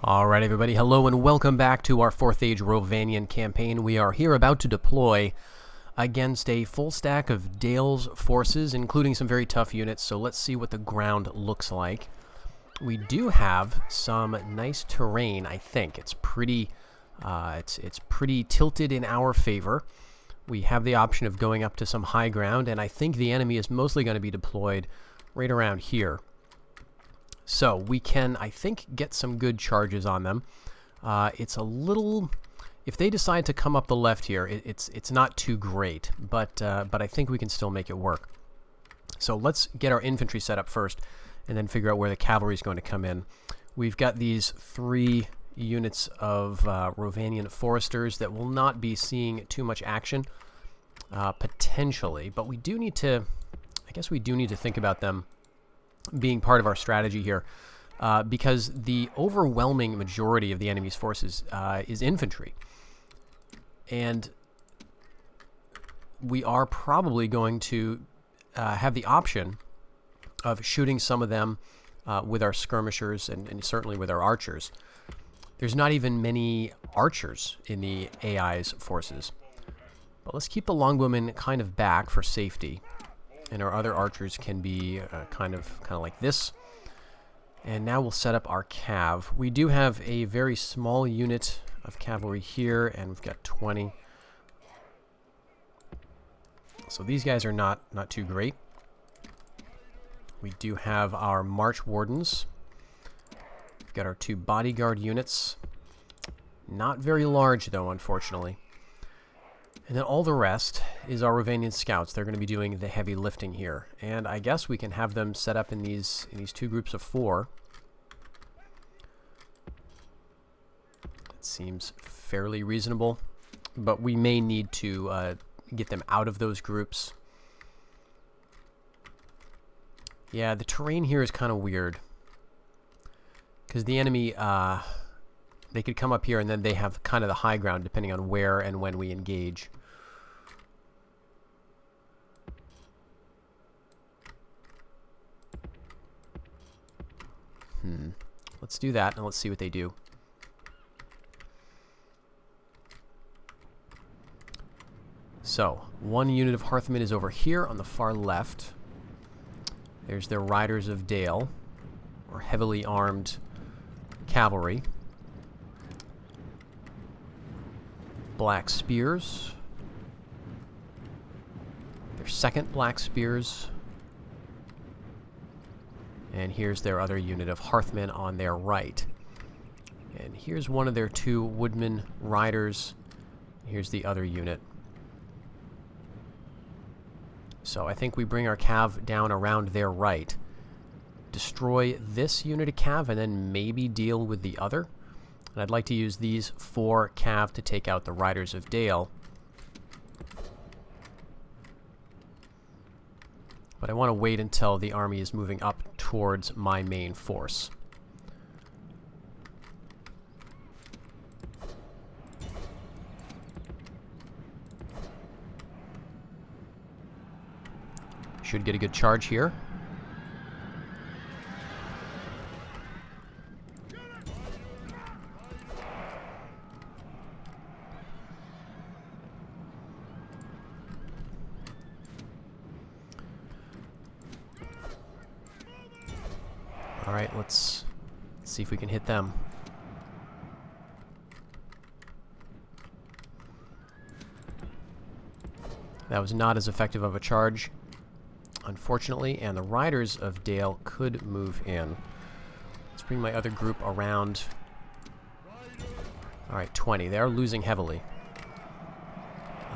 Alright everybody, hello and welcome back to our 4th Age Rhovanion campaign. We are here about to deploy against a full stack of Dale's forces, including some very tough units, so let's see what the ground looks like. We do have some nice terrain, I think. It's pretty tilted in our favor. We have the option of going up to some high ground, and I think the enemy is mostly going to be deployed right around here. So we can, I think, get some good charges on them. It's a little, if they decide to come up the left here, it's not too great, but I think we can still make it work. So let's get our infantry set up first, and then figure out where the cavalry is going to come in. We've got these 3 units of Rhovanion foresters that will not be seeing too much action, potentially, but we do need to, I guess we do need to think about them being part of our strategy here, because the overwhelming majority of the enemy's forces is infantry, and we are probably going to have the option of shooting some of them with our skirmishers and certainly with our archers. There's not even many archers in the AI's forces, but let's keep the longbowmen kind of back for safety. And our other archers can be kind of like this. And now we'll set up our cav. We do have a very small unit of cavalry here, and we've got 20. So these guys are not too great. We do have our march wardens. We've got our 2 bodyguard units. Not very large, though, unfortunately. And then all the rest is our Rhovanion scouts. They're going to be doing the heavy lifting here. And I guess we can have them set up in these 2 groups of 4. That seems fairly reasonable. But we may need to get them out of those groups. Yeah, the terrain here is kind of weird. Because the enemy, they could come up here and then they have kind of the high ground depending on where and when we engage. Let's do that and let's see what they do. So, 1 unit of Hearthmen is over here on the far left. There's their Riders of Dale, or heavily armed cavalry. Black Spears. Their 2nd Black Spears. And here's their other unit of Hearthmen on their right. And here's one of their 2 Woodman Riders. Here's the other unit. So I think we bring our cav down around their right. Destroy this unit of cav and then maybe deal with the other. And I'd like to use these 4 cav to take out the Riders of Dale. But I want to wait until the army is moving up towards my main force. Should get a good charge here. Alright, let's see if we can hit them. That was not as effective of a charge, unfortunately, and the Riders of Dale could move in. Let's bring my other group around. Alright, 20. They're losing heavily.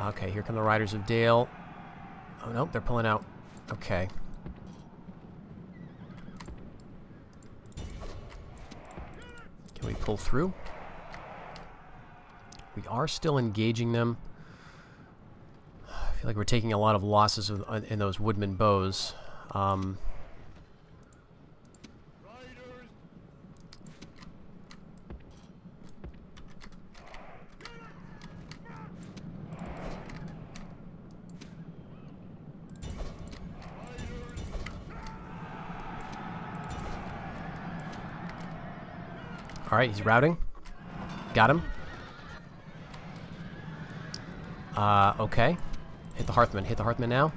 Okay, here come the Riders of Dale. Oh, nope, they're pulling out. Okay. Can we pull through? We are still engaging them. I feel like we're taking a lot of losses in those Woodman bows. Alright, he's routing. Got him. Okay. Hit the Hearthman. Hit the Hearthman now.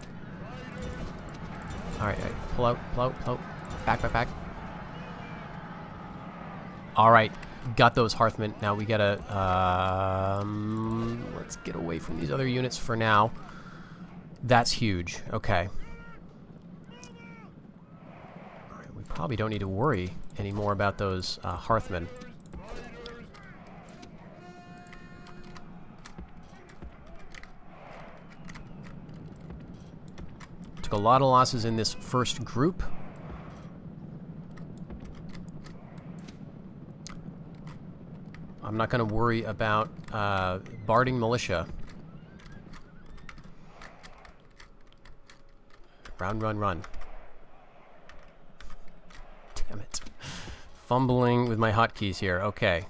Alright, pull out, pull out, pull out. Back, back, back. Alright, got those Hearthmen. Now we gotta, let's get away from these other units for now. That's huge. Okay. Alright, we probably don't need to worry anymore about those Hearthmen. Took a lot of losses in this first group. I'm not going to worry about barding militia. Run, run. Damn it. Fumbling with my hotkeys here. Okay.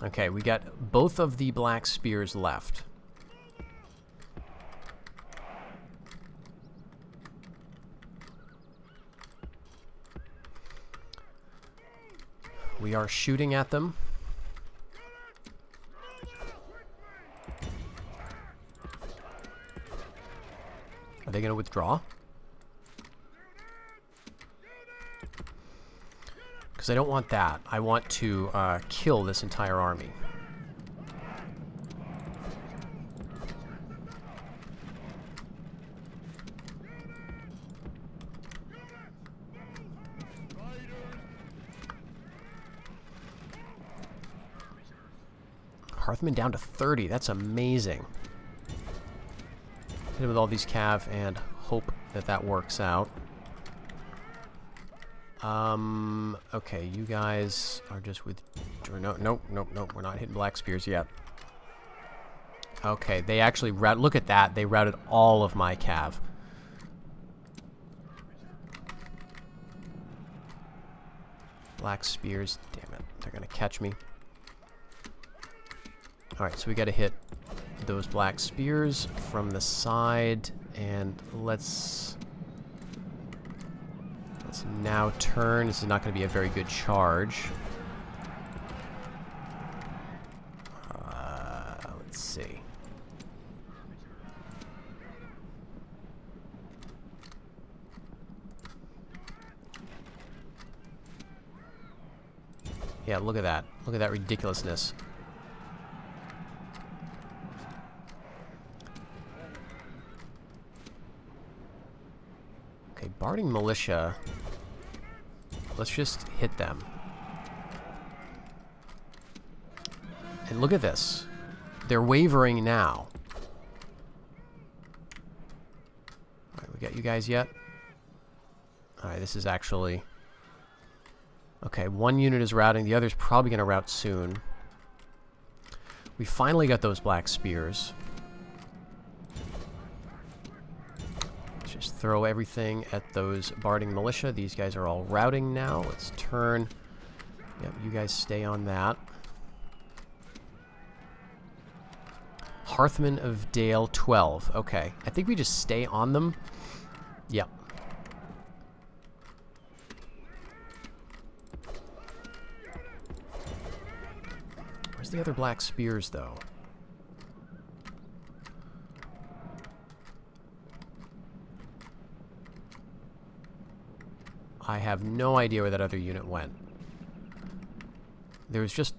Okay, we got both of the black spears left. We are shooting at them. Are they going to withdraw? Because I don't want that. I want to kill this entire army. Hearthman down to 30. That's amazing. Hit him with all these cav and hope that that works out. Okay, you guys are just with... Nope. We're not hitting black spears yet. Okay, they actually look at that. They routed all of my cav. Black spears. Damn it. They're going to catch me. Alright, so we got to hit those black spears from the side, and let's now turn. This is not going to be a very good charge. Let's see. Yeah, look at that. Look at that ridiculousness. Okay, barding militia. Let's just hit them. And look at this. They're wavering now. Alright, we got you guys yet? Alright, this is actually... Okay, one unit is routing. The other's probably going to rout soon. We finally got those black spears. Just throw everything at those barding militia. These guys are all routing now. Let's turn. Yep, you guys stay on that. Hearthman of Dale 12. Okay, I think we just stay on them. Yep. Where's the other black spears, though? I have no idea where that other unit went. There was just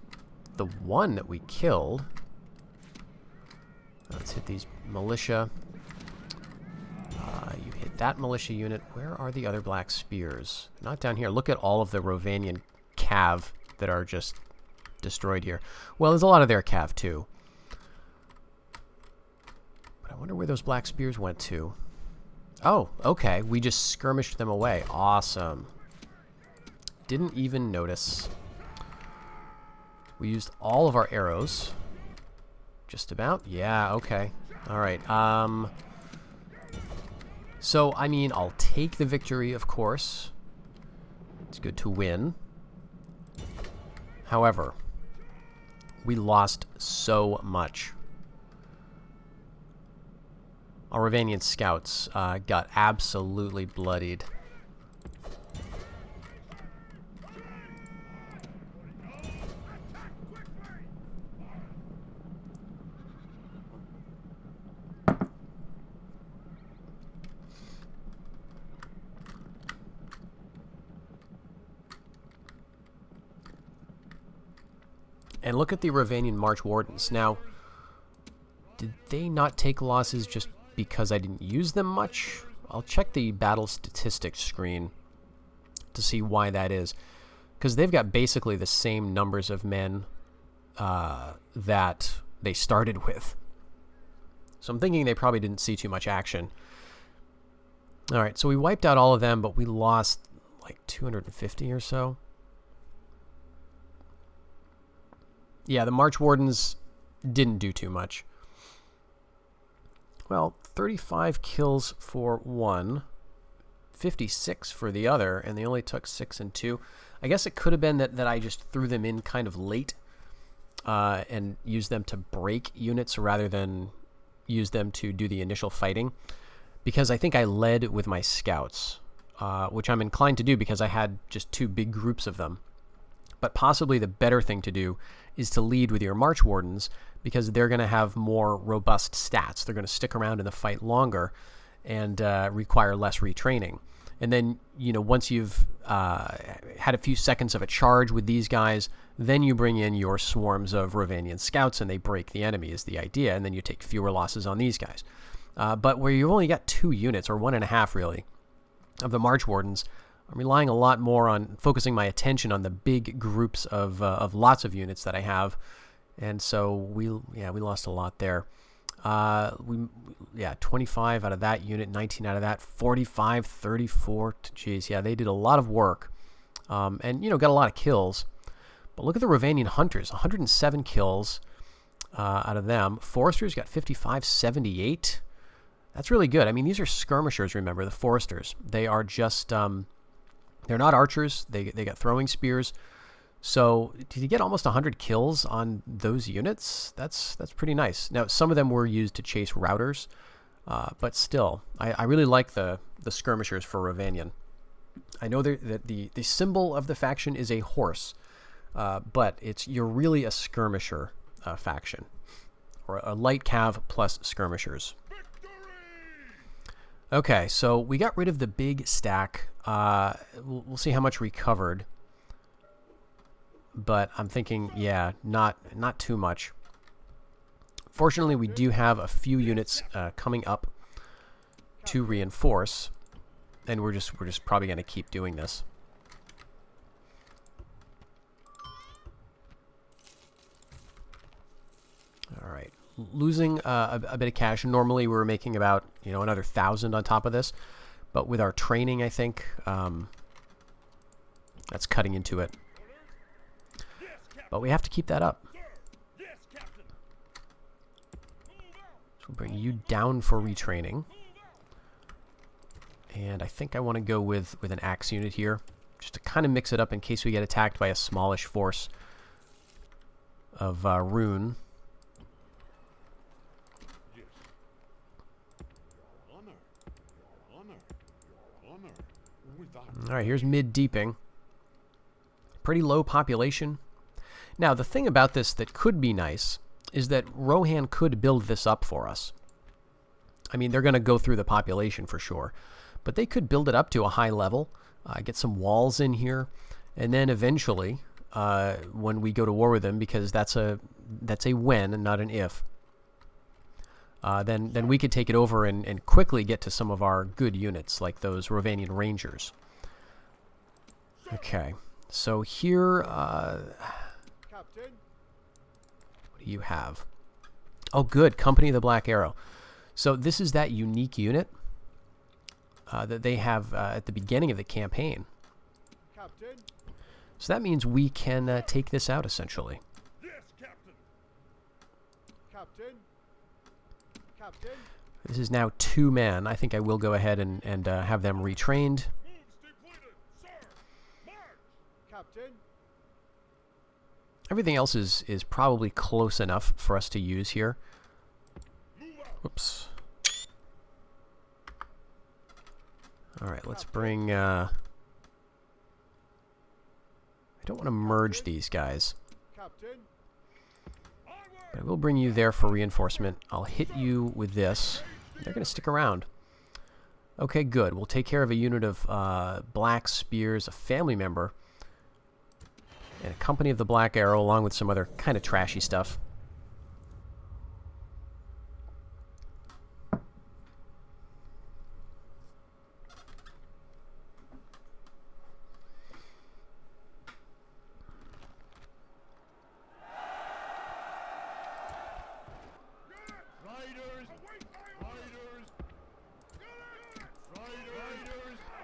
the one that we killed. Let's hit these militia. You hit that militia unit. Where are the other black spears? Not down here. Look at all of the Rhovanion cav that are just destroyed here. Well, there's a lot of their cav too. But I wonder where those black spears went to. Oh, okay. We just skirmished them away. Awesome. Didn't even notice. We used all of our arrows. Just about? Yeah, okay. Alright, so, I mean, I'll take the victory, of course. It's good to win. However, we lost so much. Our Rhovanion scouts got absolutely bloodied. And look at the Rhovanion March Wardens. Now, did they not take losses just because I didn't use them much? I'll check the battle statistics screen to see why that is. Because they've got basically the same numbers of men that they started with. So I'm thinking they probably didn't see too much action. Alright, so we wiped out all of them, but we lost like 250 or so. Yeah, the March Wardens didn't do too much. Well, 35 kills for one, 56 for the other, and they only took 6 and 2. I guess it could have been that I just threw them in kind of late and used them to break units rather than use them to do the initial fighting. Because I think I led with my scouts, which I'm inclined to do because I had just 2 big groups of them. But possibly the better thing to do is to lead with your March Wardens because they're going to have more robust stats. They're going to stick around in the fight longer and require less retraining. And then, you know, once you've had a few seconds of a charge with these guys, then you bring in your swarms of Rhovanion scouts and they break the enemy is the idea. And then you take fewer losses on these guys. But where you've only got 2 units, or 1.5 really, of the March Wardens, I'm relying a lot more on focusing my attention on the big groups of lots of units that I have. And so we lost a lot there. 25 out of that unit, 19 out of that, 45, 34. Geez, yeah, they did a lot of work. And, you know, got a lot of kills. But look at the Rhovanion Hunters, 107 kills out of them. Foresters got 55, 78. That's really good. I mean, these are skirmishers, remember, the Foresters. They are just, they're not archers. They got throwing spears. So did you get almost 100 kills on those units? That's pretty nice. Now, some of them were used to chase routers, but still, I really like the skirmishers for Rhovanion. I know that the symbol of the faction is a horse, but you're really a skirmisher faction, or a light cav plus skirmishers. Okay, so we got rid of the big stack. We'll see how much recovered. But I'm thinking, yeah, not too much. Fortunately, we do have a few units coming up to reinforce, and we're just probably going to keep doing this. All right, losing a bit of cash. Normally, we were making about another 1,000 on top of this, but with our training, I think that's cutting into it. But we have to keep that up. So we'll bring you down for retraining. And I think I want to go with an axe unit here, just to kind of mix it up in case we get attacked by a smallish force of Rune. Alright, here's mid-deeping. Pretty low population. Now, the thing about this that could be nice is that Rohan could build this up for us. I mean, they're going to go through the population for sure. But they could build it up to a high level, get some walls in here, and then eventually, when we go to war with them, because that's a when and not an if, then we could take it over and quickly get to some of our good units, like those Rhovanion Rangers. Okay, so here... what do you have? Oh, good. Company of the Black Arrow. So this is that unique unit that they have at the beginning of the campaign. Captain. So that means we can take this out, essentially. Yes, Captain. Captain. Captain. This is now 2 men. I think I will go ahead and have them retrained. Captain. Everything else is probably close enough for us to use here. Whoops. Alright, let's bring... I don't want to merge these guys. But I will bring you there for reinforcement. I'll hit you with this. They're going to stick around. Okay, good. We'll take care of a unit of black spears, a family member. And a company of the Black Arrow, along with some other kind of trashy stuff.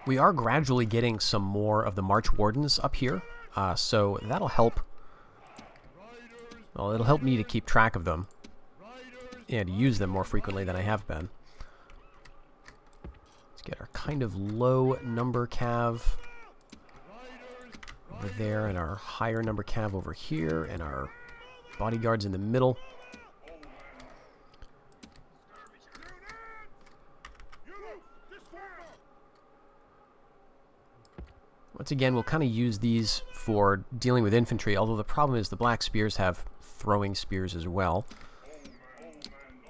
We are gradually getting some more of the March Wardens up here, so that'll help. Well, it'll help me to keep track of them and use them more frequently than I have been. Let's get our kind of low number cav over there, and our higher number cav over here, and our bodyguards in the middle. Once again, we'll kind of use these for dealing with infantry, although the problem is the Black Spears have throwing spears as well.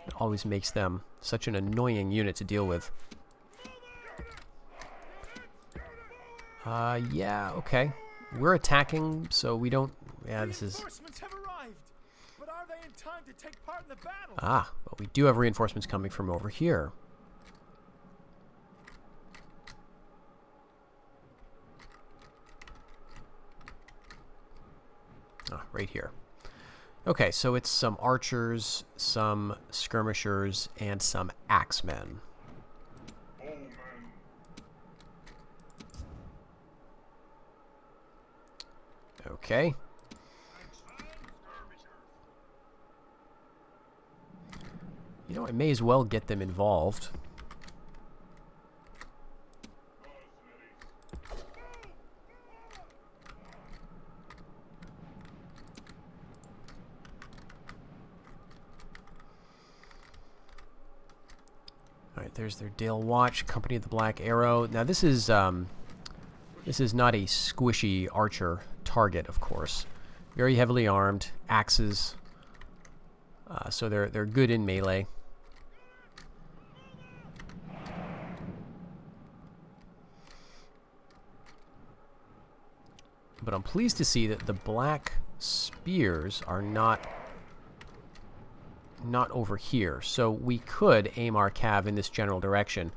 It always makes them such an annoying unit to deal with. Yeah, okay. We're attacking, so we don't... Yeah, this is... Ah, but we do have reinforcements coming from over here. Oh, right here. Okay, so it's some archers, some skirmishers, and some axemen. Okay. You know, I may as well get them involved. Alright, there's their Dale Watch, Company of the Black Arrow. Now this is not a squishy archer target, of course. Very heavily armed, axes, so they're good in melee. But I'm pleased to see that the Black Spears are not over here, so we could aim our cav in this general direction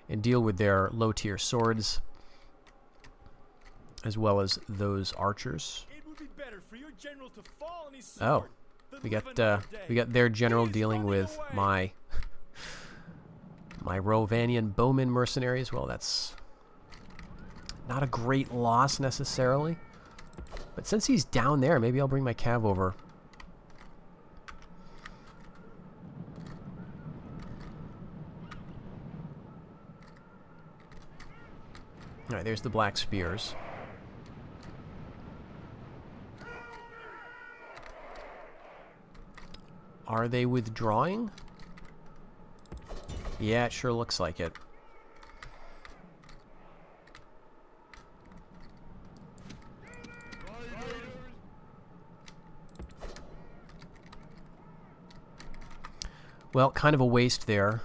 and deal with their low-tier swords as well as those archers. It would be better for your general to fall on his Oh, sword we got their general dealing with my Rhovanion bowman mercenaries. Well, that's not a great loss necessarily, but since he's down there, maybe I'll bring my cav over. Alright, there's the Black Spears. Are they withdrawing? Yeah, it sure looks like it. Well, kind of a waste there.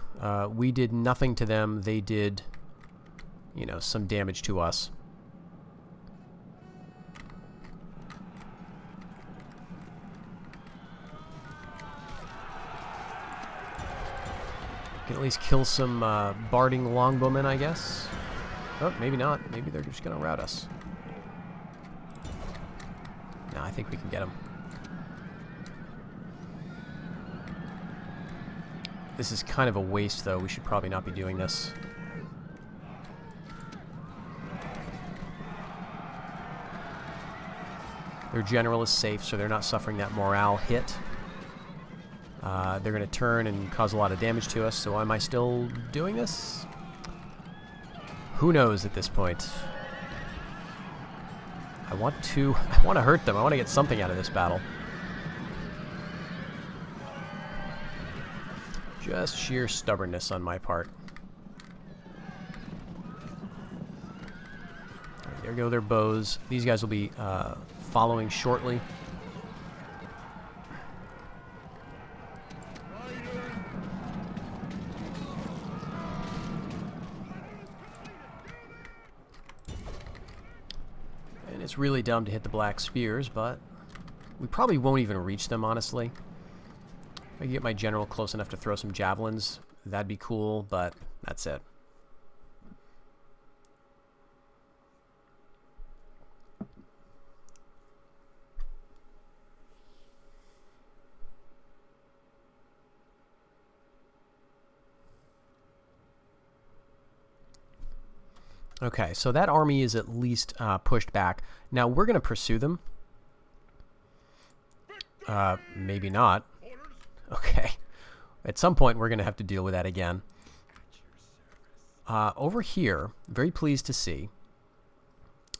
We did nothing to them. They did, you know, some damage to us. Can at least kill some barding longbowmen, I guess. Oh, maybe not. Maybe they're just going to rout us. No, I think we can get them. This is kind of a waste, though. We should probably not be doing this. Their general is safe, so they're not suffering that morale hit. They're going to turn and cause a lot of damage to us, so am I still doing this? Who knows at this point? I want to hurt them. I want to get something out of this battle. Just sheer stubbornness on my part. Right, there go their bows. These guys will be following shortly. It's really dumb to hit the black spears, but we probably won't even reach them, honestly. If I can get my general close enough to throw some javelins, that'd be cool, but that's it. Okay, so that army is at least pushed back. Now, we're going to pursue them. Maybe not. Okay. At some point, we're going to have to deal with that again. Over here, very pleased to see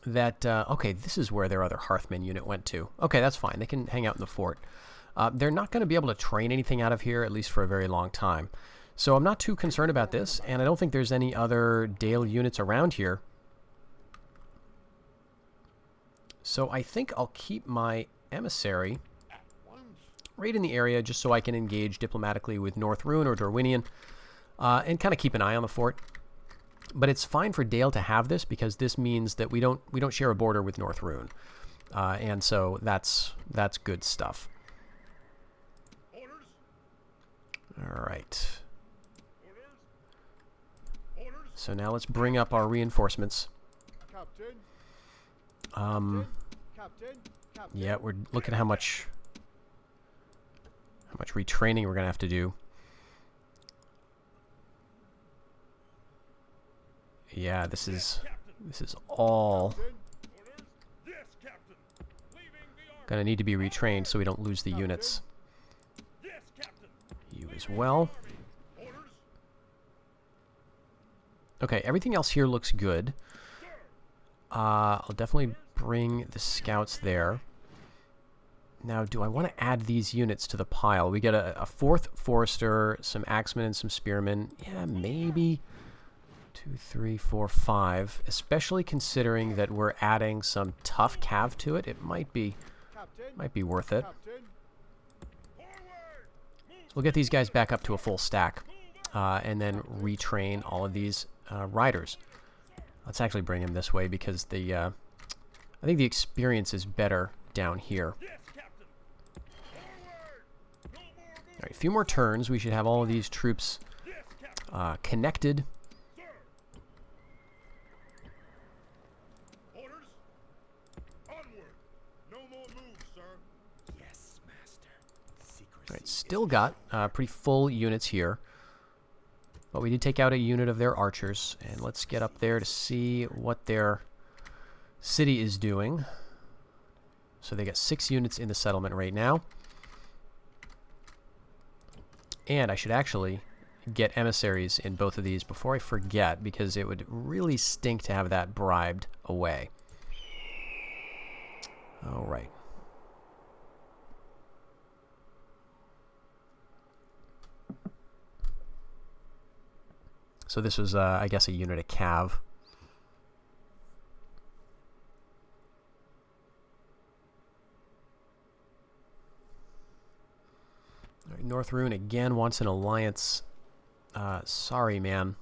that... okay, this is where their other Hearthmen unit went to. Okay, that's fine. They can hang out in the fort. They're not going to be able to train anything out of here, at least for a very long time. So I'm not too concerned about this, and I don't think there's any other Dale units around here. So I think I'll keep my emissary right in the area just so I can engage diplomatically with North Rune or Rhovanion and kind of keep an eye on the fort. But it's fine for Dale to have this because this means that we don't share a border with North Rune. And so that's good stuff. All right. So now let's bring up our reinforcements. Yeah, we're looking at how much retraining we're gonna have to do. Yeah, this is all gonna need to be retrained so we don't lose the units. You as well. Okay, everything else here looks good. I'll definitely bring the scouts there. Now, do I want to add these units to the pile? We get a fourth forester, some axemen, and some spearmen. Yeah, maybe 2, 3, 4, 5. Especially considering that we're adding some tough cav to it, it might be worth it. We'll get these guys back up to a full stack, and then retrain all of these riders. Let's actually bring him this way because I think the experience is better down here. All right, a few more turns. We should have all of these troops connected. All right, still got pretty full units here. But we did take out a unit of their archers. And let's get up there to see what their city is doing. So they got 6 units in the settlement right now. And I should actually get emissaries in both of these before I forget, because it would really stink to have that bribed away. All right. So this was, I guess, a unit of cav. All right, North Rune again wants an alliance. Sorry, man.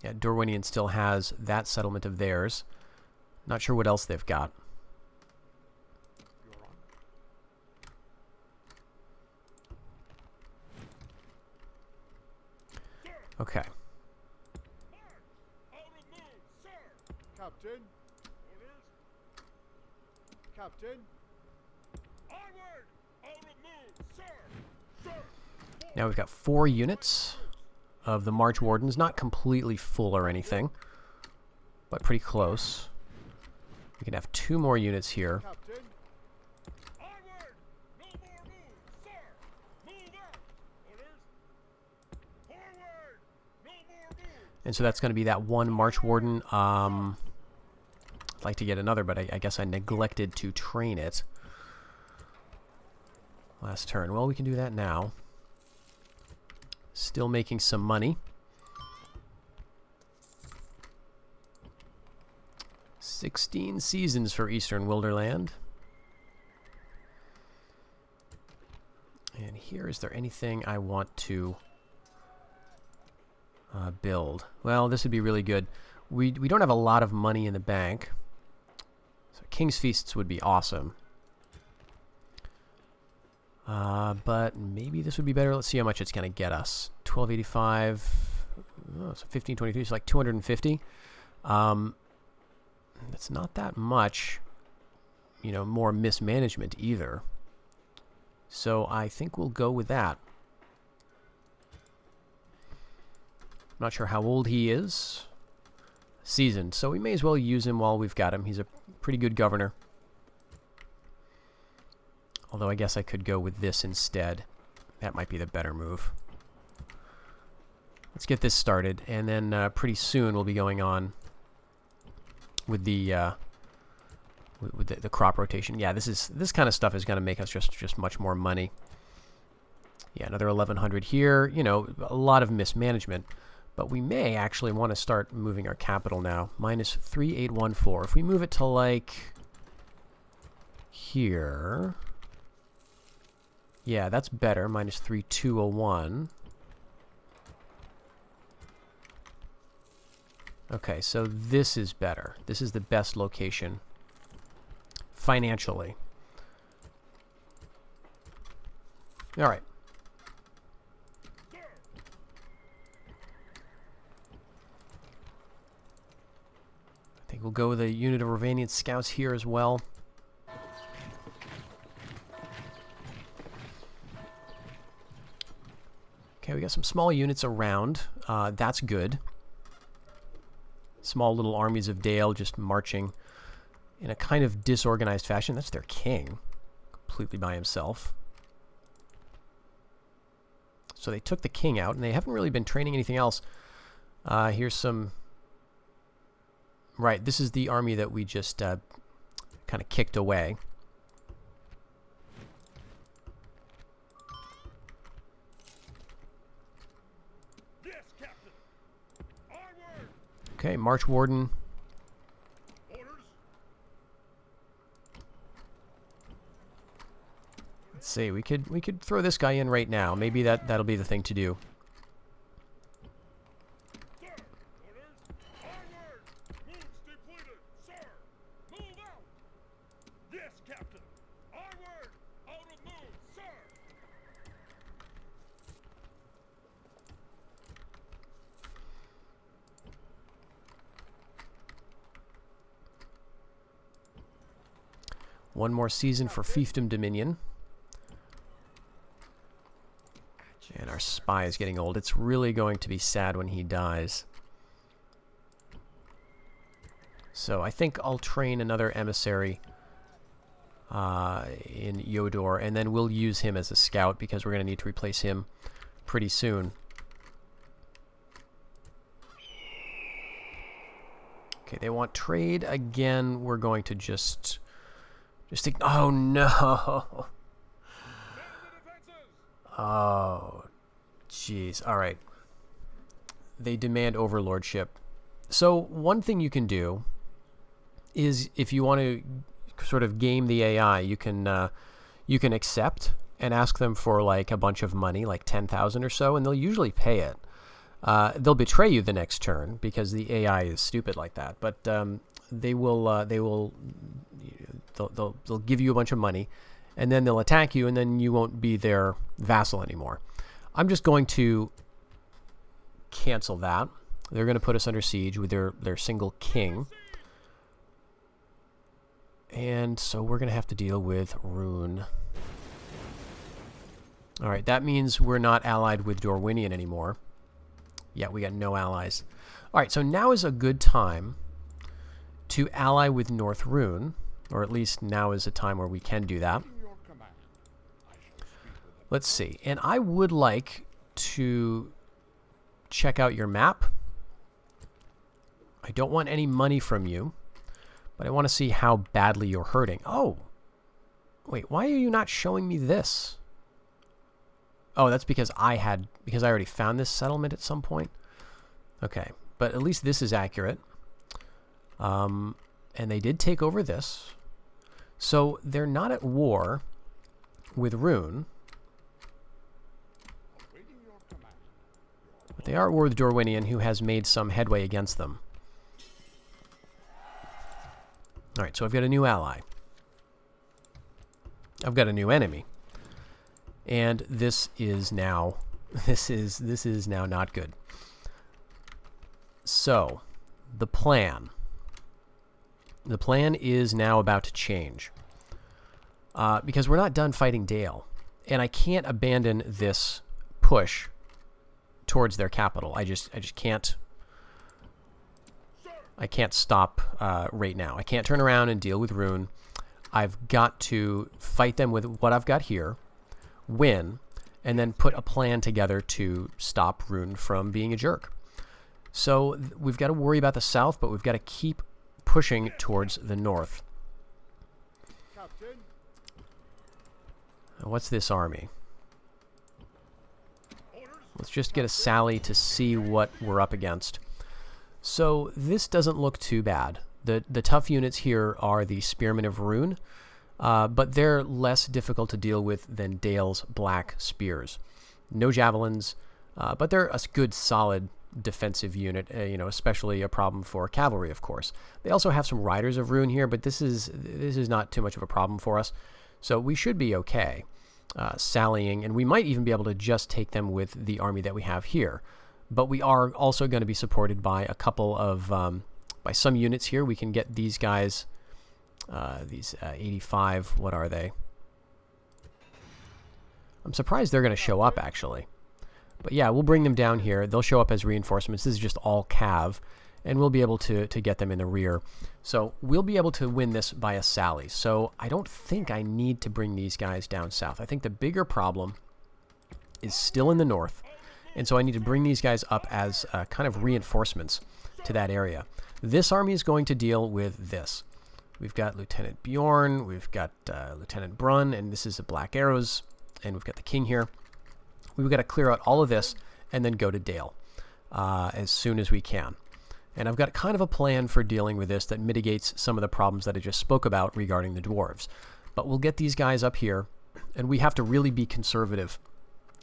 Yeah, Rhovanion still has that settlement of theirs. Not sure what else they've got. Okay. Captain. Orders. Captain. Onward. Out of move, sir. Sir. Now we've got 4 units of the March Wardens, not completely full or anything, but pretty close. We can have 2 more units here. Captain. Onward. No more move, sir. Move out. Orders. Forward. No more move. And so that's going to be that 1 March Warden. I'd like to get another, but I guess I neglected to train it last turn. Well, we can do that now. Still making some money. 16 seasons for Eastern Wilderland. And here, is there anything I want to build. Well, this would be really good. We don't have a lot of money in the bank. So King's Feasts would be awesome. But maybe this would be better. Let's see how much it's going to get us. 1285. Oh, so 1523 is like 250. That's not that much, you know, more mismanagement either. So I think we'll go with that. Not sure how old he is. Seasoned. So we may as well use him while we've got him. He's a pretty good governor. Although I guess I could go with this instead. That might be the better move. Let's get this started, and then pretty soon we'll be going on with the crop rotation. Yeah, this kind of stuff is going to make us just much more money. Yeah, another 1100 here. You know, a lot of mismanagement, but we may actually want to start moving our capital now. Minus 3814. If we move it to like here, yeah, that's better. Minus 3201. Okay, so this is better. This is the best location financially. All right. I think we'll go with a unit of Rhovanion scouts here as well. Okay, we got some small units around. That's good. Small little armies of Dale just marching in a kind of disorganized fashion. That's their king, completely by himself. So they took the king out, and they haven't really been training anything else. Here's some... Right, this is the army that we just kind of kicked away. Yes, Captain. Onward. Okay, March Warden. Orders. Let's see, we could throw this guy in right now. Maybe that'll be the thing to do. Sir. Orders. Onward. Moves depleted. Sir. Move out. Yes, Captain. Onward. Out of move, sir. One more season for Fiefdom Dominion. And our spy is getting old. It's really going to be sad when he dies. So I think I'll train another emissary in Yodor, and then we'll use him as a scout because we're going to need to replace him pretty soon. Okay, they want trade again. We're going to just think. Oh no! Oh, jeez. All right. They demand overlordship. So one thing you can do is, if you want to sort of game the AI, you can accept and ask them for like a bunch of money, like 10,000 or so, and they'll usually pay it. They'll betray you the next turn because the AI is stupid like that. But they'll give you a bunch of money, and then they'll attack you, and then you won't be their vassal anymore. I'm just going to cancel that. They're going to put us under siege with their single king. And so we're going to have to deal with Rune. Alright, that means we're not allied with Rhovanion anymore. Yeah, we got no allies. Alright, so now is a good time to ally with North Rune. Or at least now is a time where we can do that. Let's see. And I would like to check out your map. I don't want any money from you, but I want to see how badly you're hurting. Oh, wait, why are you not showing me this? Oh, that's because I already found this settlement at some point. Okay, but at least this is accurate. And they did take over this. So they're not at war with Rune. But they are at war with Rhovanion, who has made some headway against them. Alright, so I've got a new ally. I've got a new enemy. And this is now this is now not good. So, the plan is now about to change. Because we're not done fighting Dale. And I can't abandon this push towards their capital. I just can't. I can't stop right now. I can't turn around and deal with Rune. I've got to fight them with what I've got here, win, and then put a plan together to stop Rune from being a jerk. So we've got to worry about the south, but we've got to keep pushing towards the north. Captain. What's this army? Orders. Let's just get a sally to see what we're up against. So this doesn't look too bad. The tough units here are the Spearmen of Rune, but they're less difficult to deal with than Dale's Black Spears. No javelins, but they're a good, solid defensive unit, especially a problem for cavalry, of course. They also have some Riders of Rune here, but this is not too much of a problem for us. So we should be okay sallying, and we might even be able to just take them with the army that we have here. But we are also going to be supported by a couple of, by some units here. We can get these guys, these 85, what are they? I'm surprised they're going to show up, actually. But yeah, we'll bring them down here. They'll show up as reinforcements. This is just all cav, and we'll be able to get them in the rear. So we'll be able to win this by a sally. So I don't think I need to bring these guys down south. I think the bigger problem is still in the north. And so I need to bring these guys up as kind of reinforcements to that area. This army is going to deal with this. We've got Lieutenant Bjorn, we've got Lieutenant Brunn, and this is the Black Arrows, and we've got the King here. We've got to clear out all of this and then go to Dale as soon as we can. And I've got kind of a plan for dealing with this that mitigates some of the problems that I just spoke about regarding the dwarves. But we'll get these guys up here, and we have to really be conservative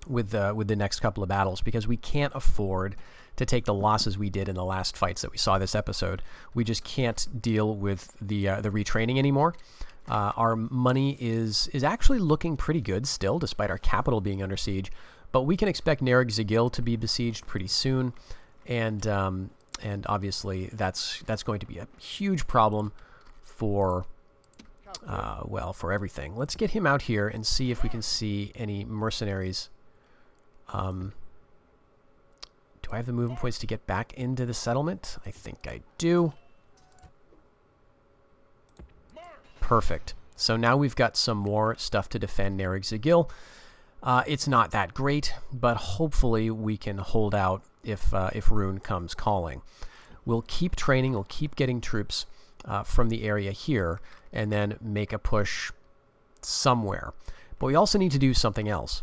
with the next couple of battles, because we can't afford to take the losses we did in the last fights that we saw this episode. We just can't deal with the retraining anymore. Our money is actually looking pretty good still, despite our capital being under siege. But we can expect Nereg Zagil to be besieged pretty soon, and obviously that's going to be a huge problem for for everything. Let's get him out here and see if we can see any mercenaries. Do I have the movement points to get back into the settlement? I think I do. Perfect. So now we've got some more stuff to defend Nereg Zagil. It's not that great, but hopefully we can hold out if Rune comes calling. We'll keep training, we'll keep getting troops from the area here, and then make a push somewhere. But we also need to do something else.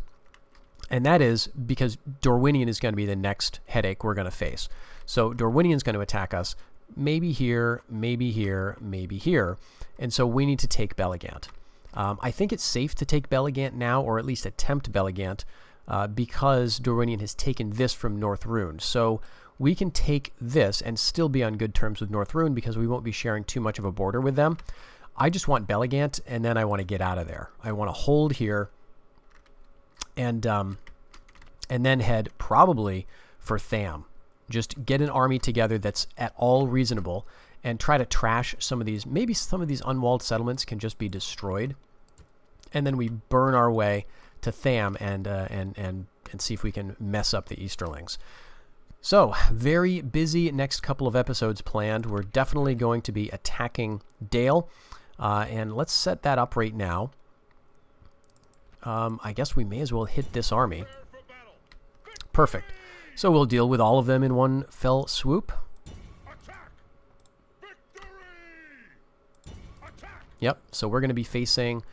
And that is because Rhovanion is going to be the next headache we're going to face. So Rhovanion is going to attack us, maybe here, maybe here, maybe here. And so we need to take Belligant. I think it's safe to take Belligant now, or at least attempt Belligant, because Rhovanion has taken this from North Rune. So we can take this and still be on good terms with North Rune, because we won't be sharing too much of a border with them. I just want Belligant, and then I want to get out of there. I want to hold here, and then head probably for Tham. Just get an army together that's at all reasonable, and try to trash some of these. Maybe some of these unwalled settlements can just be destroyed, and then we burn our way to Tham and see if we can mess up the Easterlings. So, very busy next couple of episodes planned. We're definitely going to be attacking Dale, and let's set that up right now. I guess we may as well hit this army. Perfect. So we'll deal with all of them in one fell swoop. Attack! Victory! Attack! Yep, so we're going to be facing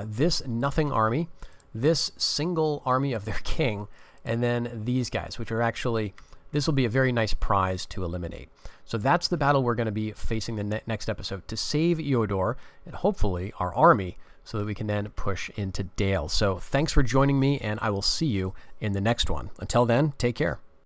this nothing army, this single army of their king, and then these guys, which are actually, this will be a very nice prize to eliminate. So that's the battle we're going to be facing the next episode, to save Eodor and hopefully our army, so that we can then push into Dale. So thanks for joining me, and I will see you in the next one. Until then, take care.